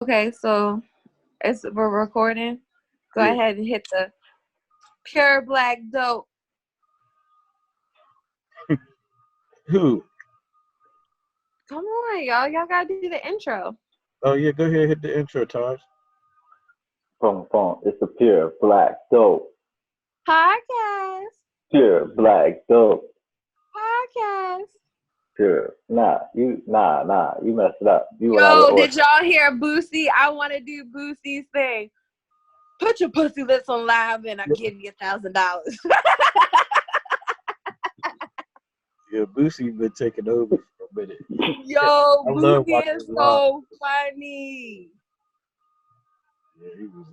Okay, so we're recording. Go Yeah. ahead and hit the pure black dope. Who? Come on, y'all. Y'all gotta do the intro. Oh yeah, go ahead, hit the intro, Taj. Phone. It's the pure black dope. Podcast. Pure black dope. Podcast. Pure. Nah, you messed it up. You went out of Yo, order. did y'all hear Boosie? I want to do Boosie's thing. Put your pussy lips on live and I'll give you $1,000. Yeah, Boosie been taking over for a minute. Yo, I love Boosie watching is him live. so funny. Yeah, he was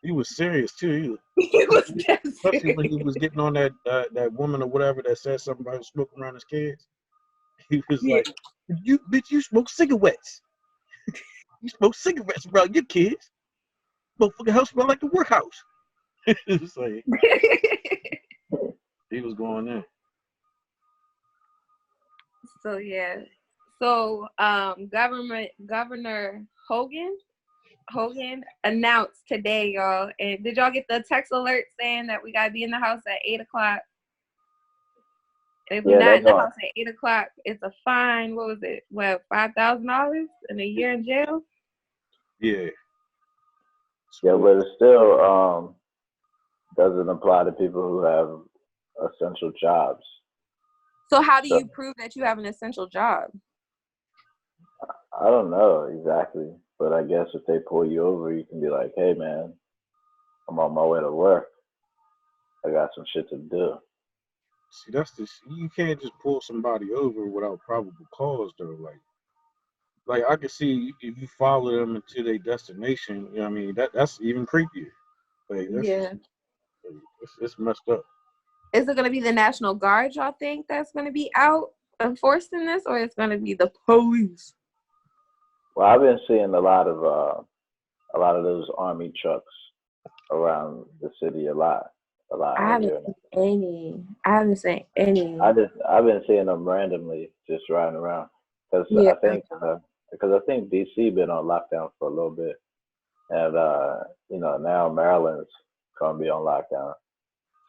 he was serious too. He was Especially when he desperate. was getting on that woman or whatever that said something about smoking around his kids. He was Yeah. like, "You bitch, you smoke cigarettes. You smoke cigarettes around your kids. Motherfucking house smell like the workhouse." It's like he was going in. So yeah. So Governor Hogan announced today, y'all. And did y'all get the text alert saying that we gotta be in the house at 8:00? If we're Yeah, not in that's the on. house at 8:00, it's a fine. What was it? Well, $5,000 and a year in jail. Yeah. Yeah, but it still doesn't apply to people who have essential jobs. So how do So you prove that you have an essential job? I don't know exactly, but I guess if they pull you over, you can be like, "Hey, man, I'm on my way to work. I got some shit to do." See, you can't just pull somebody over without probable cause though. Like I can see if you follow them into their destination, you know what I mean? That's even creepier. Like Yeah. it's messed up. Is it gonna be the National Guard, y'all think, that's gonna be out enforcing this, or it's gonna be the police? Well, I've been seeing a lot of those army trucks around the city a lot I haven't heavier now. seen any. I haven't seen any. I've been seeing them randomly just riding around because Yeah. I think DC been on lockdown for a little bit, and now Maryland's gonna be on lockdown,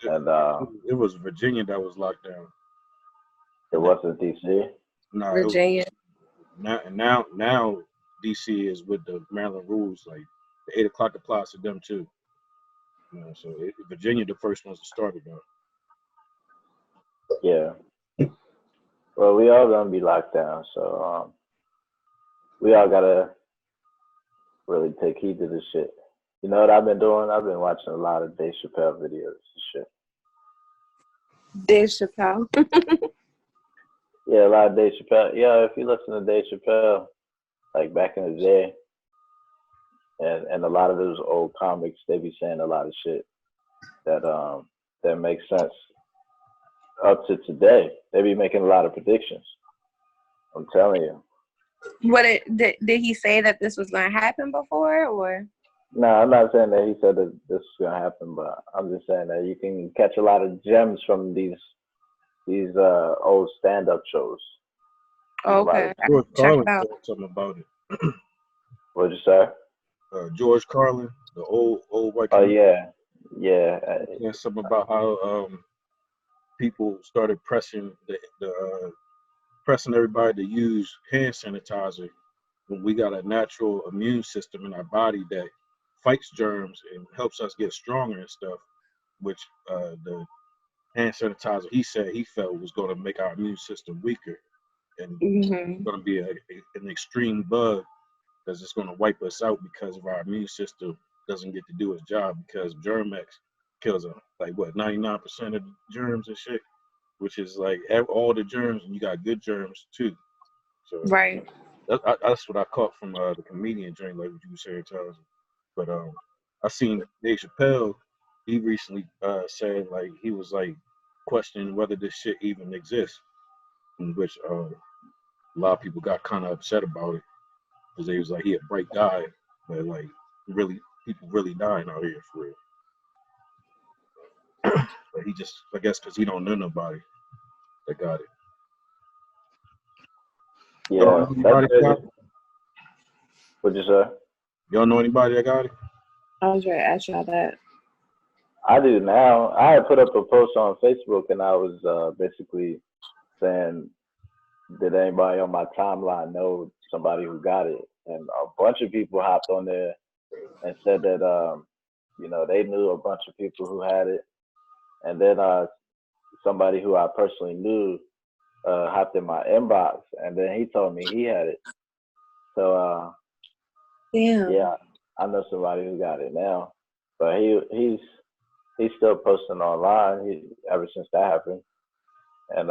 and It was Virginia that was locked down. it wasn't DC. No, it was Virginia. now DC is with the Maryland rules. Like the 8:00 applies to them too. You know, so Virginia the first ones to start it though. Yeah. Well, we all gonna be locked down, so we all gotta really take heed to this shit. You know what I've been doing? I've been watching a lot of Dave Chappelle videos and shit. Dave Chappelle. Yeah, a lot of Dave Chappelle. Yeah, if you listen to Dave Chappelle, like back in the day, and a lot of those old comics, they be saying a lot of shit that makes sense up to today. They be making a lot of predictions. I'm telling you. Did he say that this was gonna happen before, or? No, I'm not saying that he said that this is gonna happen, but I'm just saying that you can catch a lot of gems from these old stand-up shows. Okay, George check Carlin it out. said something about it. What'd you say? George Carlin, the old white Oh comedian, yeah. said something about how people started pressing pressing everybody to use hand sanitizer when we got a natural immune system in our body that fights germs and helps us get stronger and stuff, which the hand sanitizer he said he felt was going to make our immune system weaker and Mm-hmm. going to be an extreme bug that's just going to wipe us out because of our immune system doesn't get to do its job because Germ-X kills like what 99% of the germs and shit, which is like all the germs, and you got good germs too. So Right. that's what I caught from the comedian drink, like what you were saying, Charles. But I seen Dave Chappelle. He recently said like he was like questioning whether this shit even exists, in which a lot of people got kind of upset about it because they was like he a bright guy, but like really people really dying out here for real. But he just I guess because he don't know nobody that got it. Yeah, that's good. What'd you say? Y'all know anybody that got it? I was ready to ask y'all that. I do now. I had put up a post on Facebook and I was basically saying, did anybody on my timeline know somebody who got it? And a bunch of people hopped on there and said that they knew a bunch of people who had it. And then somebody who I personally knew hopped in my inbox, and then he told me he had it. So yeah, I know somebody who got it now, but he's still posting online. Ever since that happened, and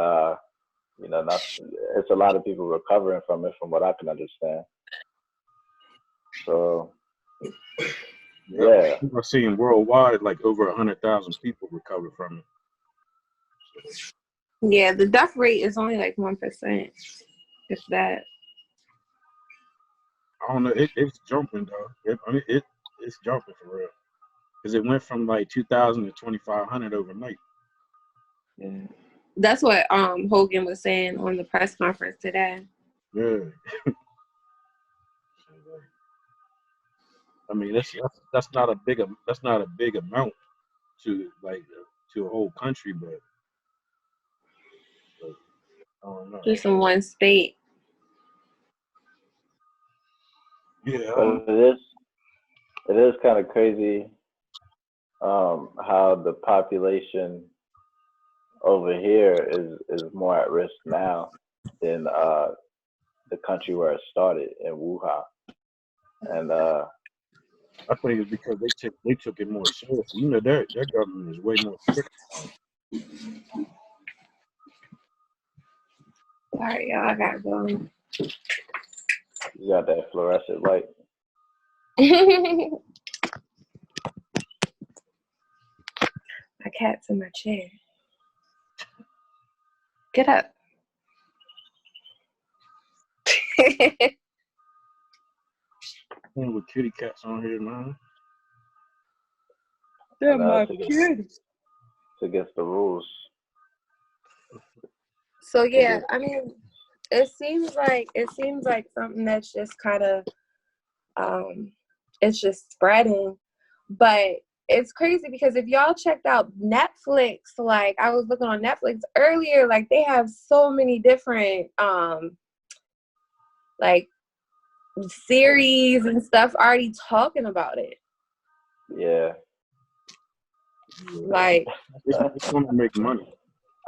it's a lot of people recovering from it, from what I can understand. So yeah, we're seeing worldwide like over 100,000 people recover from it. Yeah, the death rate is only like 1%, if that. I don't know. It's jumping though. It's jumping for real. Because it went from like 2,000 to 2,500 overnight. Yeah. That's what Hogan was saying on the press conference today. Yeah. I mean, that's not a big amount to to a whole country, but I don't know. Just in one state. Yeah. But it is kind of crazy how the population over here is more at risk now than the country where it started in Wuhan. And I think it's because they took it more seriously. You know, their government is way more strict. Sorry, y'all, I gotta go. you got that fluorescent light. My cat's in my chair. Get up. With kitty cats on here, man. They're my kids. It's against the rules. So yeah, I mean, it seems like something that's just kind of it's just spreading. But it's crazy because if y'all checked out Netflix, like I was looking on Netflix earlier, like they have so many different like series and stuff already talking about it. Yeah. Like it's gonna make money.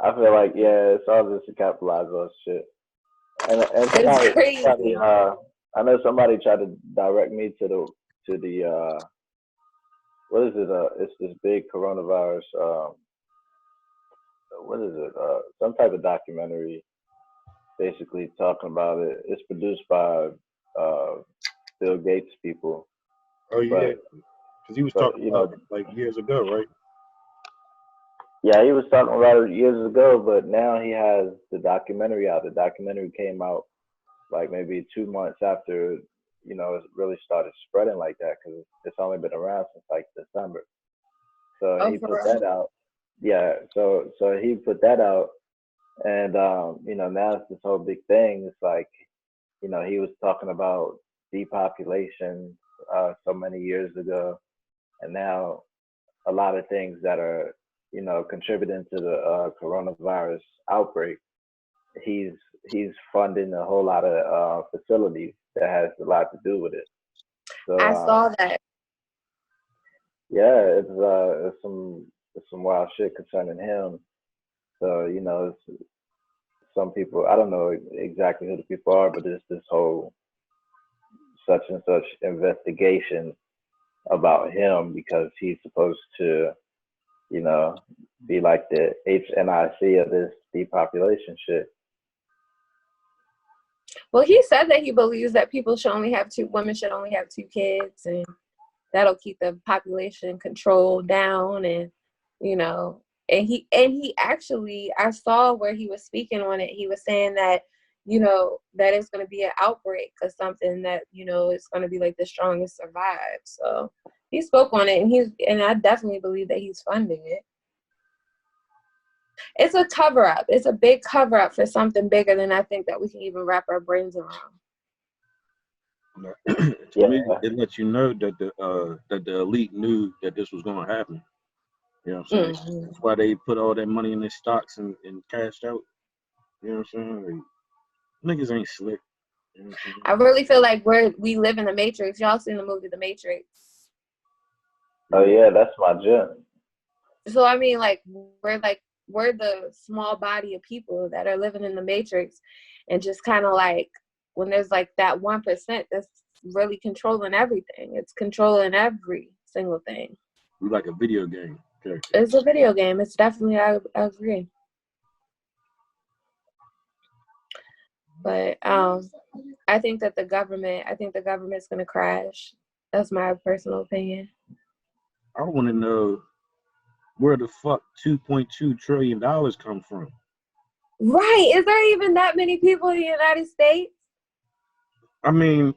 I feel like it's all just to capitalize on shit. And it's crazy. I know somebody tried to direct me to the what is it? It's this big coronavirus. What is it? Some type of documentary, basically talking about it. It's produced by Bill Gates people. Oh yeah, because he was talking about it like years ago, right? Yeah, he was talking about it years ago, but now he has the documentary out. The documentary came out like maybe 2 months after it really started spreading like that, because it's only been around since like December. So he put that out. Yeah, so he put that out, and now it's this whole big thing. It's like he was talking about depopulation so many years ago, and now a lot of things that are contributing to the coronavirus outbreak. He's funding a whole lot of facilities that has a lot to do with it. So I saw that. Yeah, it's some wild shit concerning him. So it's some people, I don't know exactly who the people are, but there's this whole such and such investigation about him because he's supposed to be like the HNIC of this depopulation shit. Well, he said that he believes that women should only have 2 kids, and that'll keep the population control down. And and he actually, I saw where he was speaking on it. He was saying that that it's going to be an outbreak or something that it's going to be like the strongest survive. So he spoke on it, and I definitely believe that he's funding it. It's a cover up. It's a big cover up for something bigger than I think that we can even wrap our brains around. To me, it lets you know that the elite knew that this was going to happen. You know what I'm saying? Mm-hmm. That's why they put all that money in their stocks and cashed out. You know what I'm saying? Like, niggas ain't slick. You know what I'm saying? I really feel like we live in the Matrix. Y'all seen the movie The Matrix? Oh yeah, that's my gym. So I mean, like we're the small body of people that are living in the Matrix, and just kind of like when there's like that 1% that's really controlling everything. It's controlling every single thing. We like a video game character. It's a video game. It's definitely, I agree. But I think the government's gonna crash. That's my personal opinion. I want to know where the fuck $2.2 trillion come from. Right? Is there even that many people in the United States? I mean,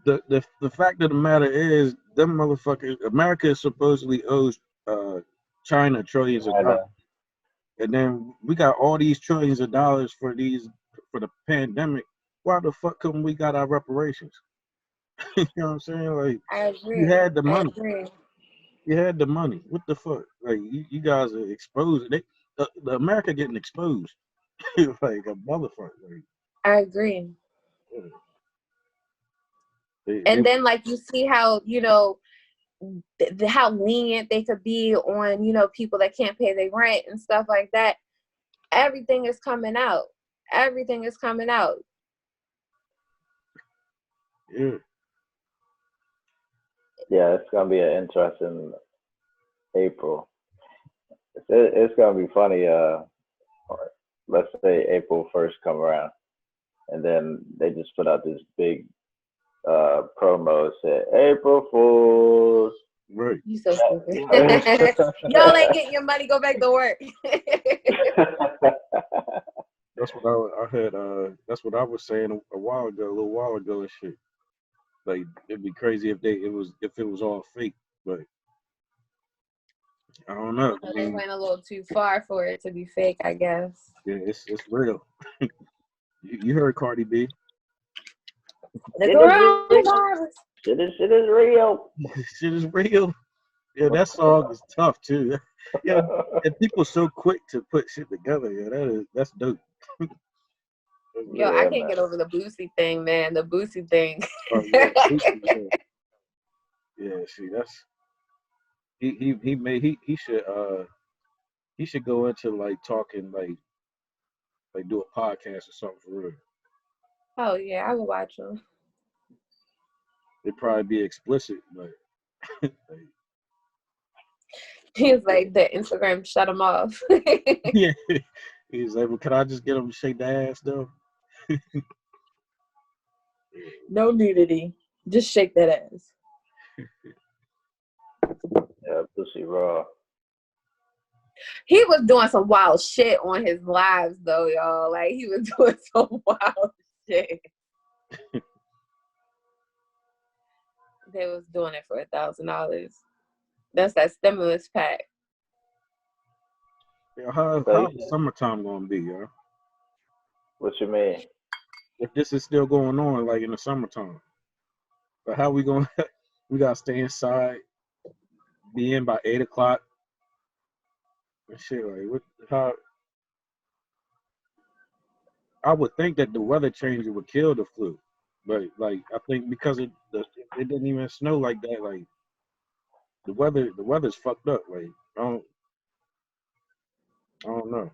the fact of the matter is, them motherfuckers, America supposedly owes China trillions of dollars, and then we got all these trillions of dollars for the pandemic. Why the fuck couldn't we got our reparations? You know what I'm saying? Like, I agree. you had the money. I agree. You had the money. What the fuck? Like, you guys are exposed. The America getting exposed like a motherfucker. Like, I agree. Yeah. And then, like, you see how, you know, how lenient they could be on, you know, people that can't pay their rent and stuff like that. Everything is coming out. Everything is coming out. Yeah. Yeah, it's gonna be an interesting April. It's gonna be funny. Let's say April 1st come around, and then they just put out this big promo said April Fools. Right. You so stupid. Y'all ain't getting your money. Go back to work. That's what I had. That's what I was saying a little while ago, and shit. Like, it'd be crazy if it was all fake, but I don't know. I They mean, went a little too far for it to be fake, I guess. yeah, it's real. you heard Cardi B. The coronavirus. Shit is real. Shit is real. Yeah, that song is tough too. Yeah, and people so quick to put shit together. Yeah, that's dope. Yo, I can't get over the Boosie thing, man. The Boosie thing. Oh, yeah, Boosie, yeah. See, that's he should go into like talking like do a podcast or something for real. Oh yeah, I would watch him. It'd probably be explicit, but like, He's like, the Instagram shut him off. yeah. He's like, well, can I just get him to shake the ass though? No nudity. Just shake that ass. Yeah, pussy raw. He was doing some wild shit on his lives though, y'all. Like, he was doing some wild shit. They was doing it for $1,000. That's that stimulus pack. Yeah, how's the summertime gonna be, yo? What you mean? If this is still going on, like in the summertime, but how we gonna? We gotta stay inside, be in by 8 o'clock, and shit. Like, what? How? I would think that the weather change would kill the flu, but like I think because it didn't even snow like that. Like the weather's fucked up. Like I don't know.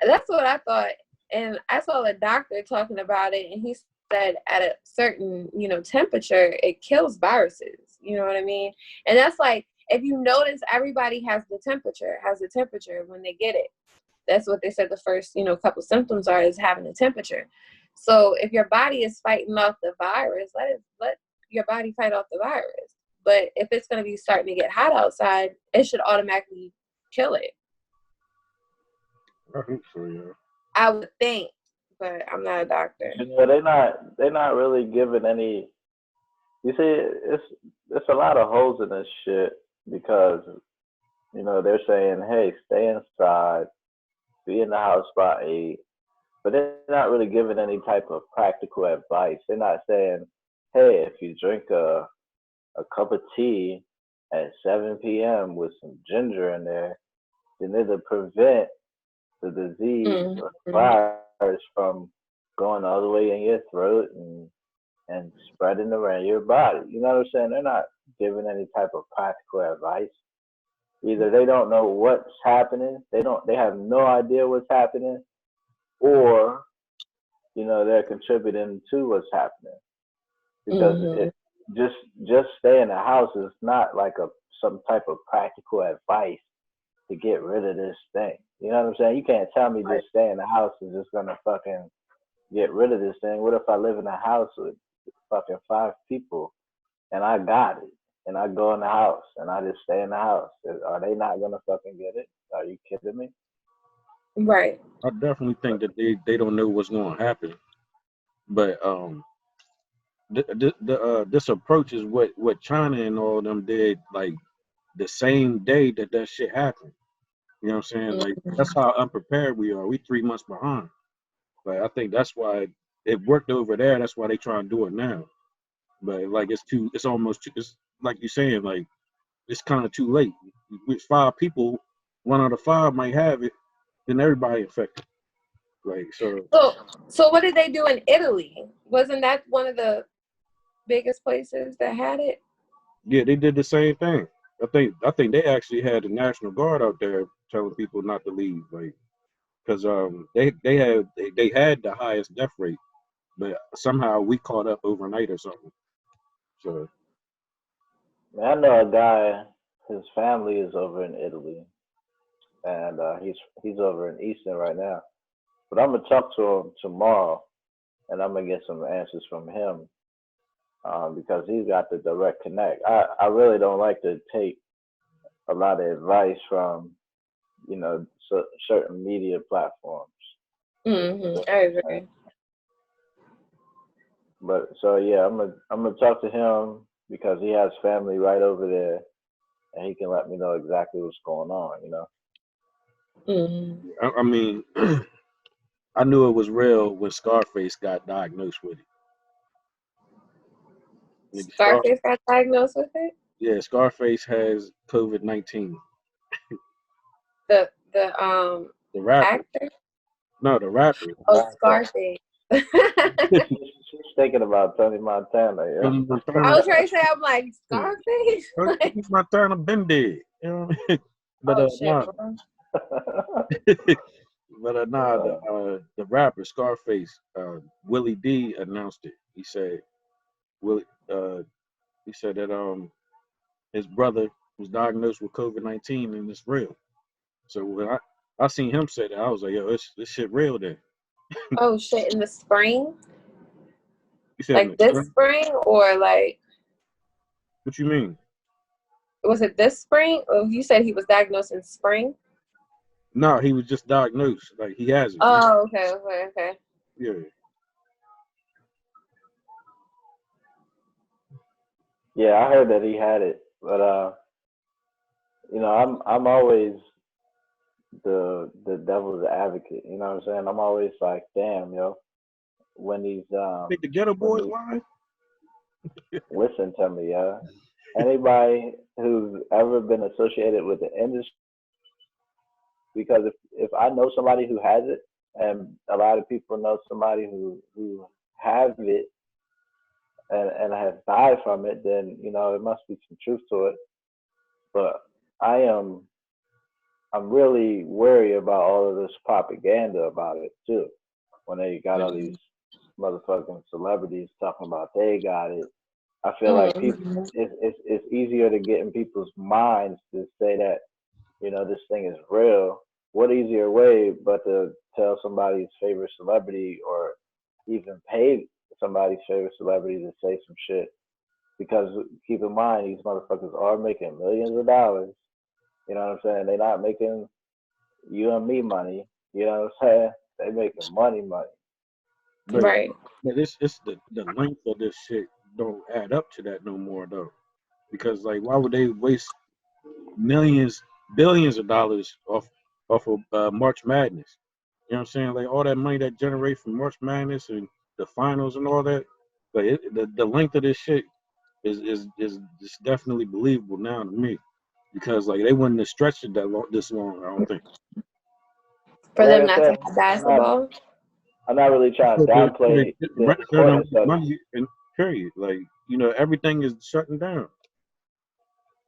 That's what I thought. And I saw a doctor talking about it, and he said at a certain, you know, temperature, it kills viruses. You know what I mean? And that's like, if you notice, everybody has the temperature when they get it. That's what they said the first, you know, couple symptoms is having a temperature. So if your body is fighting off the virus, let your body fight off the virus. But if it's going to be starting to get hot outside, it should automatically kill it. I hope so, yeah. I would think, but I'm not a doctor. Yeah, they're not really giving any. You see, it's a lot of holes in this shit because You know, they're saying, hey, stay inside, be in the house by 8, but they're not really giving any type of practical advice. They're not saying, hey, if you drink a cup of tea at 7 p.m. with some ginger in there, then it'll prevent the disease or the Mm-hmm. virus from going all the way in your throat and spreading around your body. You know what I'm saying? They're not giving any type of practical advice. Either they don't know what's happening, they have no idea what's happening, or they're contributing to what's happening. Because Mm-hmm. it just just stay in the house is not like a some type of practical advice to get rid of this thing. You know what I'm saying? You can't tell me Right. just stay in the house is just gonna fucking get rid of this thing. What if I live in a house with fucking 5 people and I got it and I go in the house and I just stay in the house? Are they not gonna fucking get it? Are you kidding me? Right. I definitely think that they don't know what's going to happen. But this approach is what China and all of them did, like the same day that shit happened. You know what I'm saying? Like Mm-hmm. that's how unprepared we are. We 3 months behind. Like I think that's why it worked over there. That's why they try to do it now. But like it's almost it's like you're saying, like it's kind of too late. With 5 people, 1 out of 5 might have it, then everybody infected. Like so, So what did they do in Italy? Wasn't that one of the biggest places that had it? yeah, they did the same thing. I think they actually had the National Guard out there telling people not to leave, like because they had the highest death rate, but somehow we caught up overnight or something. So Man, I know a guy. His family is over in Italy, and he's over in Easton right now. But I'm gonna talk to him tomorrow, and I'm gonna get some answers from him because he's got the direct connect. I really don't like to take a lot of advice from certain media platforms. Mm-hmm. I agree. But so yeah, I'm gonna talk to him because he has family right over there, and he can let me know exactly what's going on. Mm-hmm. I mean, I knew it was real when Scarface got diagnosed with it. Nigga, Scarface got diagnosed with it. Yeah, Scarface has COVID-19. The The rapper, actor. no, the rapper. Oh, Scarface. I She's thinking about Tony Montana. Yeah. Tony was Montana, trying to say, I'm like Scarface. Like, Tony Montana been dead. You know what I mean? But oh shit, nah, bro. but nah, the rapper Scarface, Willie D announced it. He said, Willie, he said that his brother was diagnosed with COVID-19 and it's real. So when I seen him say that, I was like, yo, this shit real then. Oh shit, in the spring, He said in like the this spring. spring, or like What you mean? was it this spring? Oh, you said he was diagnosed in spring. No, he was just diagnosed. Like he has it. Oh, okay. Yeah. Yeah, I heard that he had it, but I'm always the devil's advocate. You know what I'm saying? I'm always like, damn, when these Think the Ghetto when Boys these lying? listen to me, yeah. Anybody who's ever been associated with the industry, because if I know somebody who has it, and a lot of people know somebody who have it and has died from it, then it must be some truth to it. But I am I'm really worried about all of this propaganda about it too. When they got all these motherfucking celebrities talking about they got it, I feel like people Mm-hmm. it's easier to get in people's minds to say that this thing is real. What easier way but to tell somebody's favorite celebrity or even pay somebody's favorite celebrity to say some shit? Because keep in mind, these motherfuckers are making millions of dollars. You know what I'm saying? They're not making you and me money. You know what I'm saying? They making money. But Right. but it's the length of this shit don't add up to that no more though. Because like why would they waste millions billions of dollars off of March Madness. You know what I'm saying? Like all that money that generates from March Madness and the finals and all that. Like the length of this shit is definitely believable now to me, because like they wouldn't have stretched it this long. I don't think. For them Like I not to said, have basketball. I'm not really trying to They're downplay the importance of it. money and period. Like everything is shutting down.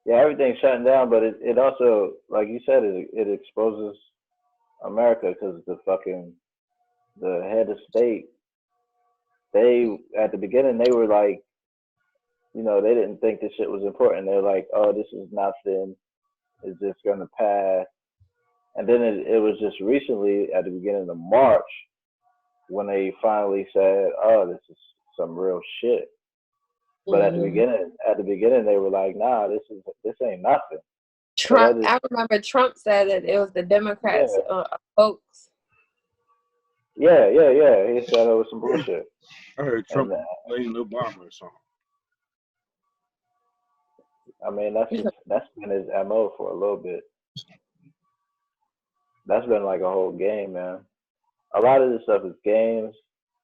Yeah, everything's shutting down, but it also, like you said, it exposes America because the head of state, they at the beginning they were like, they didn't think this shit was important. They're like, oh, this is nothing. It's just gonna pass. And then it was just recently at the beginning of March when they finally said, oh, this is some real shit. But at the beginning they were like, nah, this ain't nothing. Trump, I remember Trump said that it was the Democrats' folks. Yeah. He said it was some bullshit. I heard Trump playing Obama or something. I mean, that's been his MO for a little bit. That's been like a whole game, man. A lot of this stuff is games.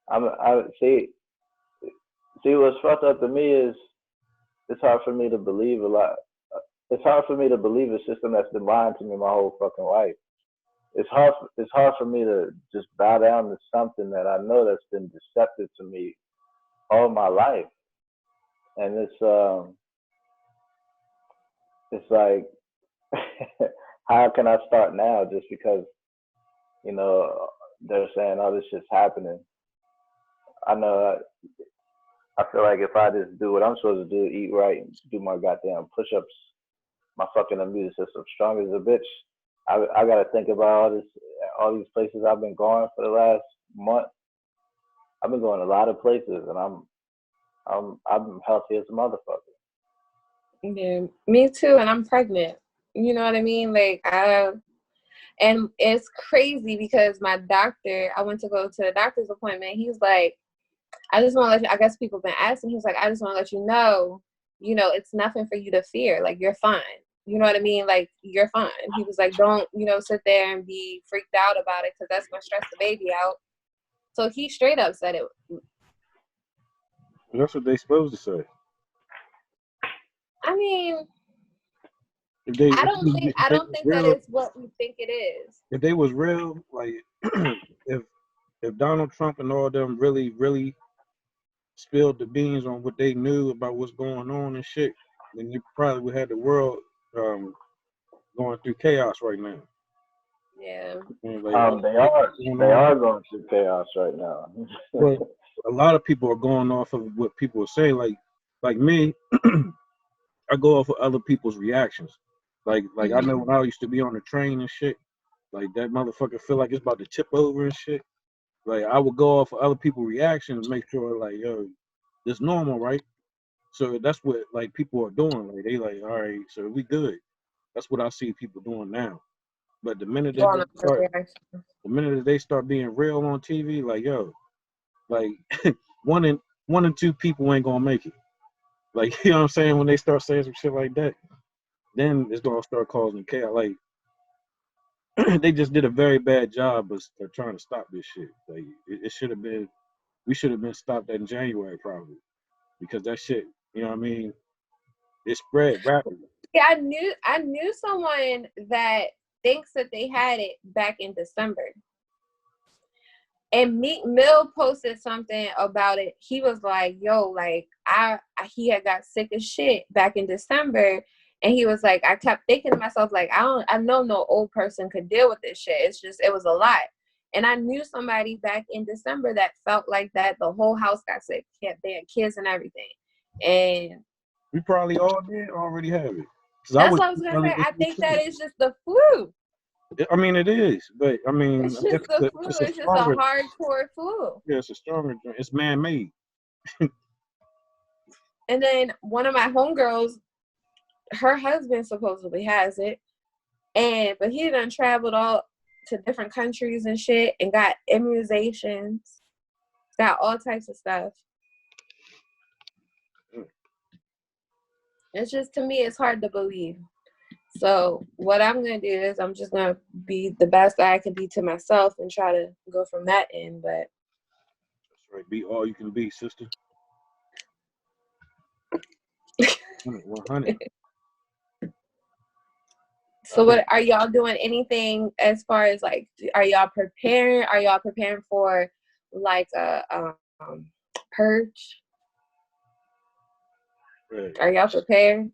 I see what's fucked up to me is it's hard for me to believe a lot. It's hard for me to believe a system that's been lying to me my whole fucking life. It's hard for me to just bow down to something that I know that's been deceptive to me all my life. And it's like how can I start now just because they're saying, oh, this shit's happening. I know I feel like if I just do what I'm supposed to do, eat right, and do my goddamn push-ups, my fucking immune system strong as a bitch. I gotta think about all these places I've been going for the last month. I've been going a lot of places, and I'm healthy as a motherfucker. Yeah, me too, and I'm pregnant. You know what I mean? Like and it's crazy because my doctor, I went to go to a doctor's appointment. He was like, I just want to let you, I guess people have been asking. He was like, I just want to let you know, it's nothing for you to fear. Like, you're fine. You know what I mean? Like, you're fine. He was like, don't, sit there and be freaked out about it because that's going to stress the baby out. So he straight up said it. That's what they supposed to say. I mean, I don't think that it's what we think it is. If they was real, like if Donald Trump and all them really, really spilled the beans on what they knew about what's going on and shit, then you probably would have the world going through chaos right now. Yeah. Like, they are going through chaos right now. But a lot of people are going off of what people are saying. Like me, I go off of other people's reactions. Like I know when I used to be on the train and shit, like that motherfucker feel like it's about to tip over and shit. Like I would go off of other people's reactions, make sure like, yo, this normal, right? So that's what like people are doing. Like they like, all right, so we good. That's what I see people doing now. But the minute that they start being real on TV, like yo, like one in two people ain't gonna make it. Like, you know what I'm saying? When they start saying some shit like that, then it's gonna start causing chaos. Like they just did a very bad job of trying to stop this shit. Like it should have been, we should have been stopped in January probably, because that shit, you know what I mean? It spread rapidly. Yeah, I knew someone that thinks that they had it back in December. And Meek Mill posted something about it. He was like, yo, like he had got sick as shit back in December. And he was like, I kept thinking to myself, like, I know no old person could deal with this shit. It's just, it was a lot. And I knew somebody back in December that felt like that. The whole house got sick. They had kids and everything. And we probably all did already have it. That's what I was going to say. I think that is just the flu. I mean, it is, but I mean, it's just the flu. It's just a hardcore flu. Yeah, it's a stronger. It's man-made. And then one of my homegirls, her husband supposedly has it, but he done traveled all to different countries and shit, and got immunizations, got all types of stuff. It's just, to me, it's hard to believe. So what I'm gonna do is I'm just gonna be the best I can be to myself and try to go from that end. But That's right. Be all you can be, sister. 100. so what are y'all doing? Anything as far as like, are y'all preparing? Are y'all preparing for like a purge? Right. Are y'all prepared?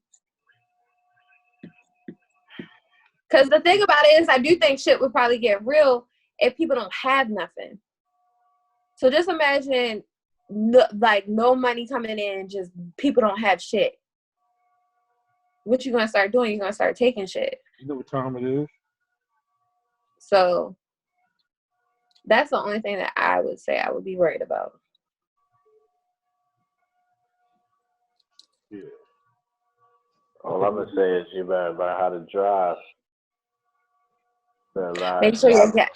Because the thing about it is, I do think shit would probably get real if people don't have nothing. So just imagine, no money coming in, just people don't have shit. What you gonna start doing? You're gonna start taking shit. You know what time it is? So that's the only thing that I would say I would be worried about. Yeah. All I'm gonna say is you better learn how to drive. Make sure you get.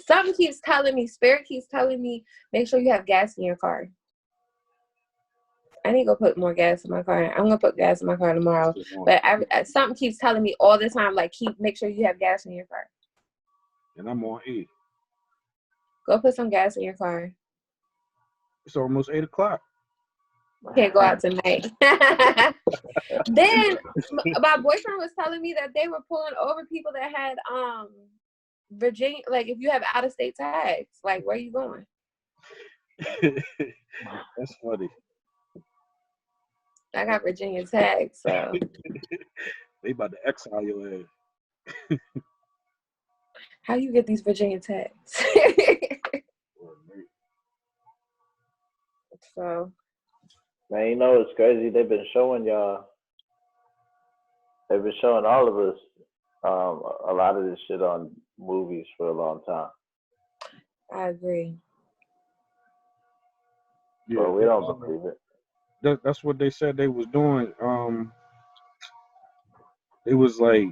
Something keeps telling me, Spirit keeps telling me, make sure you have gas in your car. I need to go put more gas in my car. I'm gonna put gas in my car tomorrow. But something keeps telling me all the time, like, make sure you have gas in your car. And I'm on 8. Go put some gas in your car. It's almost 8 o'clock. Can't go out tonight. Then my boyfriend was telling me that they were pulling over people that had Virginia, like if you have out of state tags, like where are you going? That's funny. I got Virginia tags, so They about to exile your ass. how you get these Virginia tags? So man, you know it's crazy. They've been showing y'all. They've been showing all of us a lot of this shit on movies for a long time. I agree. Yeah, but we don't believe it. That's what they said they was doing. It was like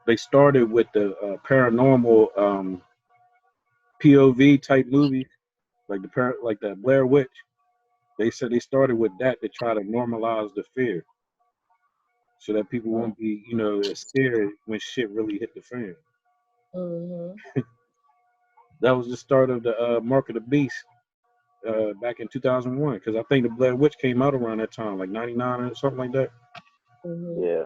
they started with the paranormal POV type movie, like the Blair Witch. They said they started with that to try to normalize the fear, so that people won't be, scared when shit really hit the fan. Mm-hmm. That was the start of the Mark of the Beast back in 2001, because I think the Blair Witch came out around that time, like 99 or something like that. Mm-hmm. Yeah.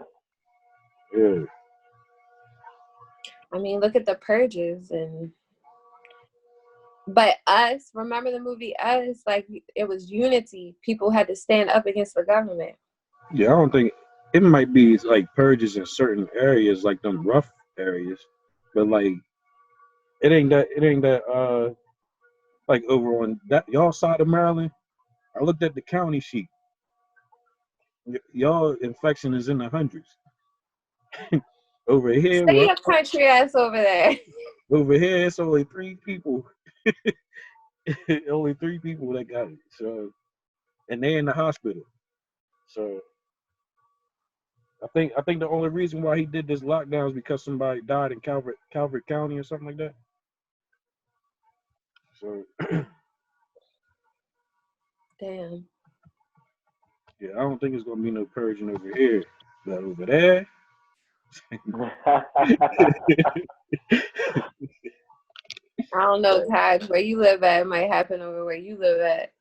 I mean, look at the purges but Us, remember the movie Us? Like, it was unity. People had to stand up against the government. Yeah, I don't think it might be like purges in certain areas, like them rough areas, but like it ain't that like over on that y'all side of Maryland. I looked at the county sheet. Y'all infection is in the hundreds. Over here, Stay your country ass over there. Over here, it's only 3 people. Only 3 people that got it. So, and they in the hospital. So, I think the only reason why he did this lockdown is because somebody died in Calvert County or something like that. So, Damn. yeah, I don't think it's gonna be no purging over here, but over there. I don't know, Taj, where you live at. It might happen over where you live at.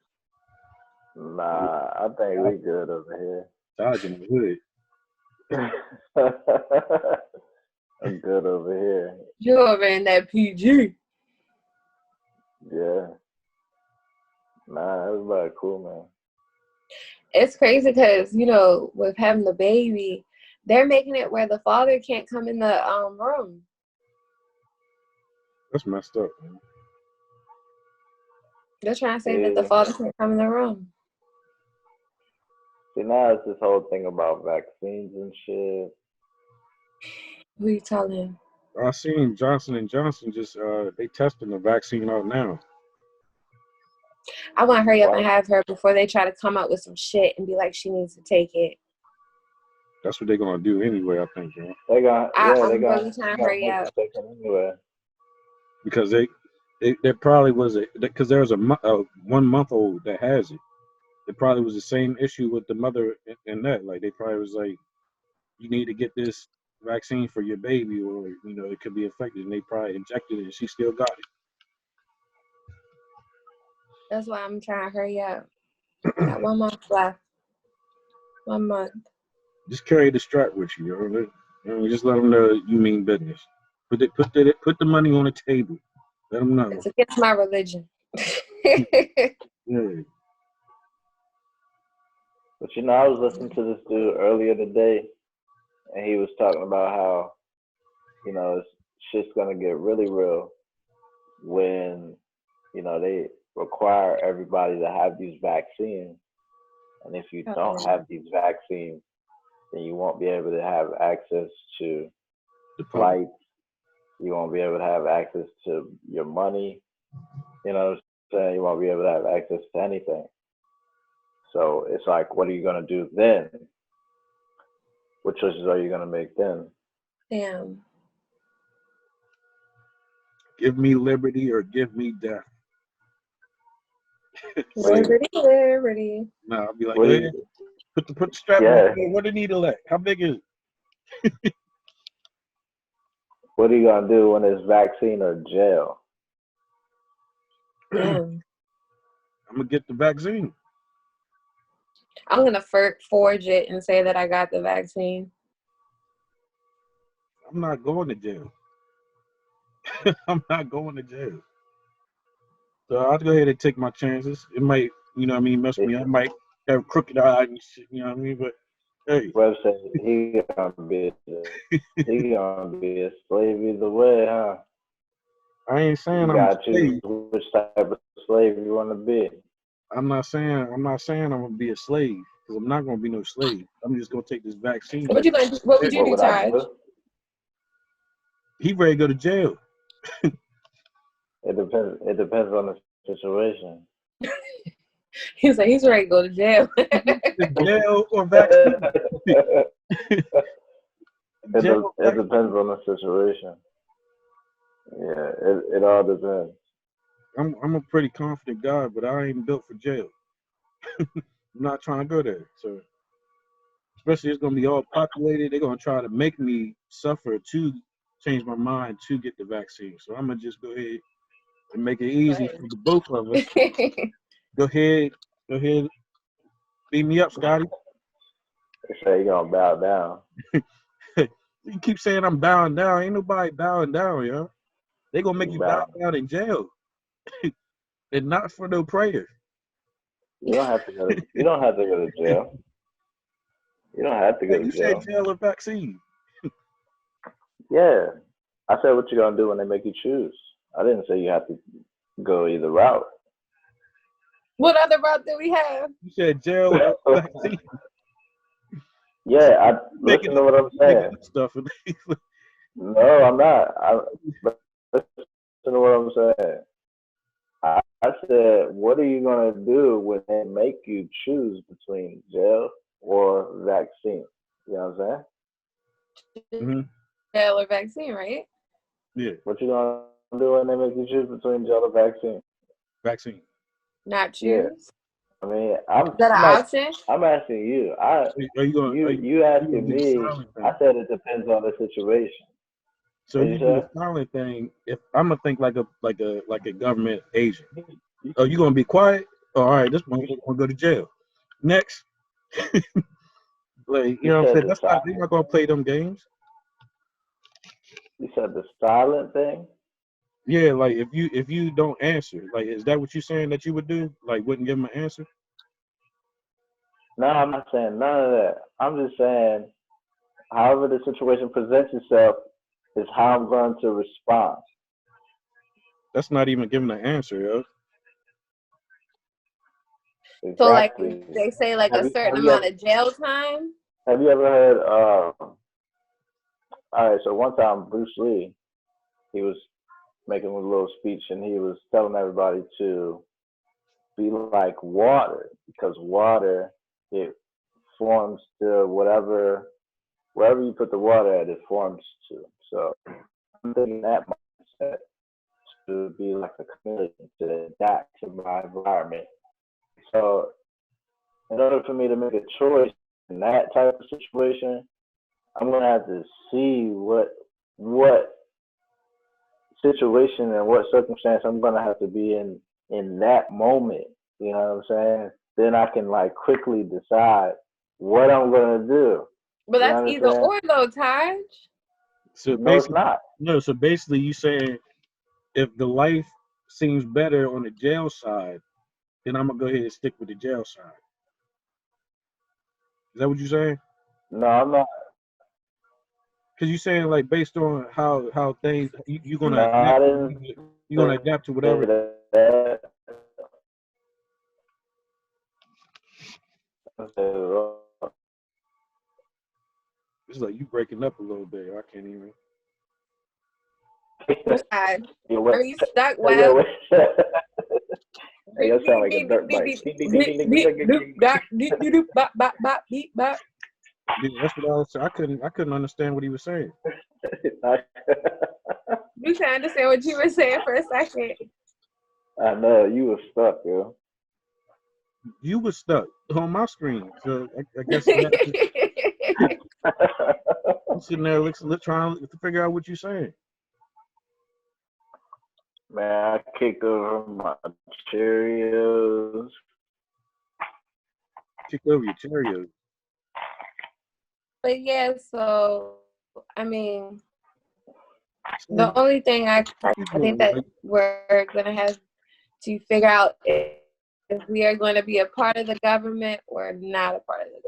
Nah, I think we good over here. Taj in the hood. I'm good over here. You over in that PG. Yeah. Nah, everybody cool, man. It's crazy because, with having the baby, they're making it where the father can't come in the room. That's messed up, man. They're trying to say that the father can't come in the room. See, now it's this whole thing about vaccines and shit. Who you telling? I seen Johnson & Johnson just they testing the vaccine out now. I want to hurry up and have her before they try to come up with some shit and be like she needs to take it. That's what they're gonna do anyway, I think, man. I'm really trying to hurry up. Anyway. Because there probably was because there was a 1-month-old that has it. It probably was the same issue with the mother and that. Like they probably was like, you need to get this vaccine for your baby, or it could be affected, and they probably injected it, and she still got it. That's why I'm trying to hurry up. Got 1 month left. 1 month. Just carry the strap with you, just let them know you mean business. Put the money on the table. Let them know. It's against my religion. Yeah. But I was listening to this dude earlier today, and he was talking about how, shit's gonna get really real when, they require everybody to have these vaccines. And if you don't have these vaccines, then you won't be able to have access to The flights. You won't be able to have access to your money. You know what I'm saying? You won't be able to have access to anything. So it's like, what are you going to do then? What choices are you going to make then? Damn. Give me liberty or give me death. Liberty. No, I'll be like, hey, put the strap on. Where the needle at? How big is it? What are you going to do when it's vaccine or jail? Damn. I'm going to get the vaccine. I'm going to forge it and say that I got the vaccine. I'm not going to jail. I'm not going to jail. So I'll go ahead and take my chances. It might, mess me up. I might have a crooked eye and shit, but hey. Webb said he gonna be a slave either way, huh? I ain't saying you gotta choose which type of slave you want to be. I'm not saying I'm gonna be a slave, because I'm not gonna be no slave. I'm just gonna take this vaccine. What would you do, Taj? He ready to go to jail. It depends on the situation. He's like, he's ready to go to jail. Jail or vaccine? It depends on the situation. Yeah, it all depends. I'm a pretty confident guy, but I ain't built for jail. I'm not trying to go there. So, especially it's gonna be all populated. They're gonna try to make me suffer to change my mind to get the vaccine. So I'm gonna just go ahead and make it easy for the both of us. Go ahead, beat me up, Scotty. They say you're gonna bow down. You keep saying I'm bowing down. Ain't nobody bowing down, yo. They gonna make you bow down in jail, and not for no prayer. You don't have to go to jail. You don't have to go to jail. You said jail or vaccine. Yeah, I said what you're gonna do when they make you choose. I didn't say you have to go either route. What other route do we have? You said jail or vaccine. Yeah, listen to what I'm saying. No, I'm not. Listen to what I'm saying. I said, what are you going to do when they make you choose between jail or vaccine? You know what I'm saying? Mm-hmm. Jail or vaccine, right? Yeah. What you going to do when they make you choose between jail or vaccine? Vaccine. Not choose? Yeah. I mean, is that an option? I'm asking you. You asking me? I said it depends on the situation. So you do the silent thing. If I'm gonna think like a government agent. Oh, you gonna be quiet? Oh, all right, this one gonna go to jail. Next, like you know what I'm saying? That's not. They're not gonna play them games. You said the silent thing. Yeah, like if you don't answer, like is that what you're saying that you would do? Like wouldn't give them an answer? No, I'm not saying none of that. I'm just saying, however the situation presents itself is how I'm going to respond. That's not even giving an answer, yo. Exactly. So, like, they say like a certain amount of jail time. Have you ever heard? All right. So one time, Bruce Lee, he was making a little speech, and he was telling everybody to be like water, because water, it forms to wherever you put the water at, it forms to. So I'm thinking that mindset to be like a chameleon, to adapt to my environment. So in order for me to make a choice in that type of situation, I'm gonna have to see what situation and what circumstance I'm gonna have to be in that moment. You know what I'm saying? Then I can like quickly decide what I'm gonna do. But You that's either understand? or though, Taj. So No, it's basically, not. no. So basically, you saying if the life seems better on the jail side, then I'm gonna go ahead and stick with the jail side. Is that what you're saying? No, I'm not. Because you're saying like based on how things you're No, gonna I adapt to didn't whatever, you're gonna say adapt to whatever. that. I said, It's like you breaking up a little bit. I can't even. Which side? yo, what? Are you stuck, Hey, yo, Webb? what? Hey, that sound like a dirt bike. Yeah, that's what I was. I couldn't understand what he was saying. You can understand what you were saying for a second. I know you were stuck, yo. You was stuck on my screen, so I guess you have to. I'm sitting there trying to figure out what you're saying. Man, I kicked over my Cheerios. Kick over your Cheerios. But yeah, so I mean, the only thing I think that we're gonna have to figure out if we are going to be a part of the government or not a part of the